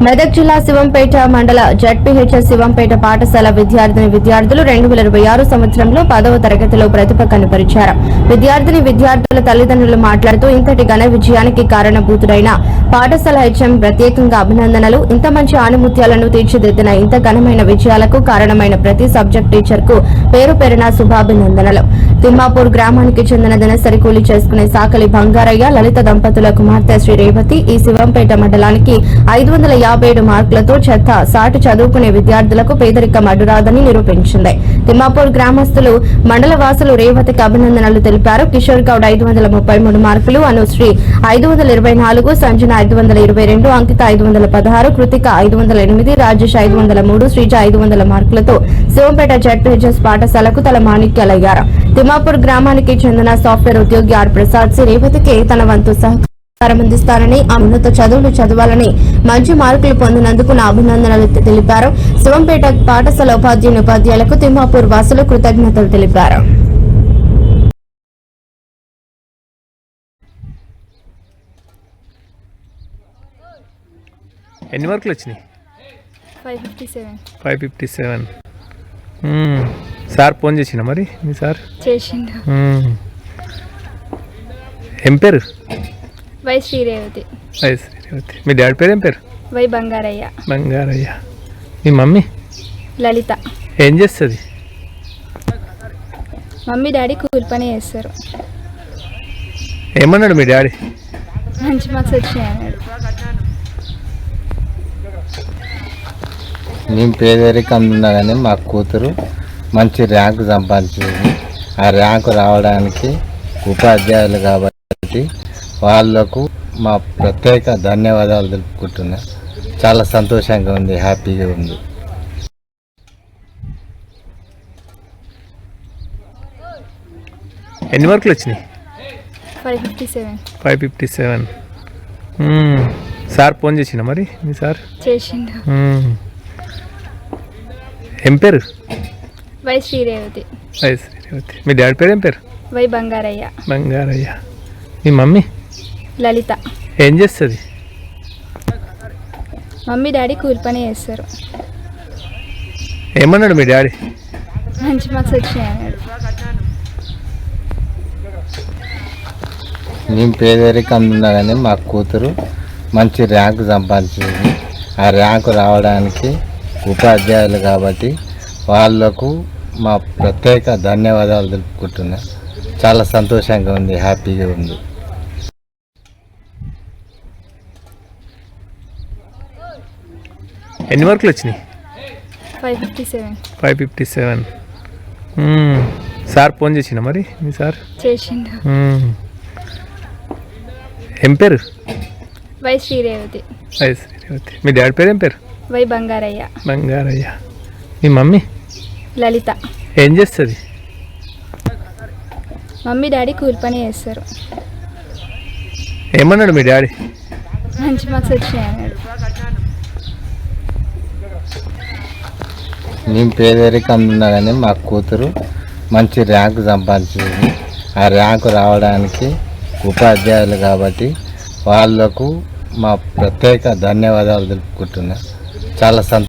మెదక్ జిల్లా శివంపేట మండల జడ్పీహెచ్ఎస్ శివంపేట పాఠశాల విద్యార్థులు 2026 సంవత్సరంలో 10వ తరగతిలో ప్రతిభ కనబరిచారు. విద్యార్థుల తల్లిదండ్రులు మాట్లాడుతూ ఇంతటి ఘన విజయానికి కారణభూతుడైన పాఠశాల హెచ్ఎం ప్రత్యేకంగా అభినందనలు. ఇంత మంచి ఆణిముత్యాలను తీర్చిదిద్దిన ఇంత ఘనమైన విజయాలకు కారణమైన ప్రతి సబ్జెక్ట్ టీచర్ కు పేరు పేరున శుభాభినందనలు. తిమ్మాపూర్ గ్రామానికి చెందిన దినసరి కూలీ చేసుకునే సాకలి బంగారయ్య లలిత దంపతుల కుమార్తె శ్రీ రేవతి ఈ శివంపేట మండలానికి 557 మార్కులతో చెత్త సాటి చదువుకునే విద్యార్థులకు పేదరికం అడ్డురాదని నిరూపించింది. తిమ్మాపూర్ గ్రామస్తులు మండల వాసులు రేవతికి అభినందనలు తెలిపారు. కిషోర్ గౌడ్ 533 మార్కులు, అనుశ్రీ 524, సంజన 522, అంకిత 516, కృతిక 508, రాజేష్ 503, శ్రీజ 500 మార్కులతో శివంపేట జడ్పీహెచ్ఎస్ పాఠశాలకు తల మాణిక్యాలయ్యారు. తిమ్మాపూర్ గ్రామానికి చెందిన సాఫ్ట్వేర్ ఉద్యోగి ఆర్ ప్రసాద్ సి రేవతికి తన వంతు సహకారం అందిస్తానని, ఉన్నత చదువులు చదవాలని, మంచి మార్కులు పొందినందుకు నా అభినందనలు తెలిపారు. శివంపేట పాఠశాల ఉపాధ్యాయులకు తిమ్మాపూర్ వాసులు కృతజ్ఞతలు తెలిపారు. ఎన్ని మార్కులు వచ్చినాయి? 557. సార్ ఫోన్ చేసిన మరి మీ సార్ చేసిండు. ఏం పేరు? వై శ్రీరేవతి. మీ డాడీ పేరు ఏం పేరు? వై బంగారయ్య. మీ మమ్మీ? లలిత. ఏం చేస్తుంది? మమ్మీ డాడీ కూలి పని చేస్తారు. ఏమన్నాడు మీ డాడీ? మంచి మార్క్స్ వచ్చినాయి అన్నాడు. మేము పేదరికం ఉన్నా కానీ మా కూతురు మంచి ర్యాంకు సంపాదించింది. ఆ ర్యాంకు రావడానికి ఉపాధ్యాయులు కాబట్టి వాళ్లకు మా ప్రత్యేక ధన్యవాదాలు తెలుపుకుంటున్నా. చాలా సంతోషంగా ఉంది, హ్యాపీగా ఉంది. ఎన్ని మార్కులు వచ్చినాయి? 557. సార్ ఫోన్ చేసిన మరి మీ సార్ చేసిండు. ఏం పేరు? వై శ్రీరేవతి. మీ డాడీ పేరు ఏం పేరు? వై బంగారయ్య. మీ మమ్మీ? లలిత. ఏం చేస్తుంది? మమ్మీ డాడీ కూలి పని చేస్తారు. ఏమన్నాడు మీ డాడీ? మంచి మార్క్స్ వచ్చినాయి అన్నాడు. మేము పేదరికం ఉన్నా కానీ మా కూతురు మంచి ర్యాంకు సంపాదించింది. ఆ ర్యాంకు రావడానికి ఉపాధ్యాయులు కాబట్టి వాళ్లకు మా ప్రత్యేక ధన్యవాదాలు తెలుపుకుంటున్నా. చాలా సంతోషంగా ఉంది, హ్యాపీగా ఉంది. ఎన్ని మార్కులు వచ్చినాయి? 557. సార్ ఫోన్ చేసిన మరి మీ సార్ చేసిండు. ఏం పేరు? వై శ్రీరేవతి. మీ డాడీ పేరు ఏం పేరు? వై బంగారయ్య. మీ మమ్మీ? లలిత. ఏం చేస్తుంది? మమ్మీ డాడీ కూలి పని చేస్తారు. ఏమన్నాడు మీ డాడీ? మంచి మార్క్స్ వచ్చినాయి అన్నాడు. మేము పేదరికం ఉన్నా కానీ మా కూతురు మంచి ర్యాంకు సంపాదించింది. ఆ ర్యాంకు రావడానికి ఉపాధ్యాయులు కాబట్టి వాళ్లకు మా ప్రత్యేక ధన్యవాదాలు తెలుపుకుంటున్నా. చాలా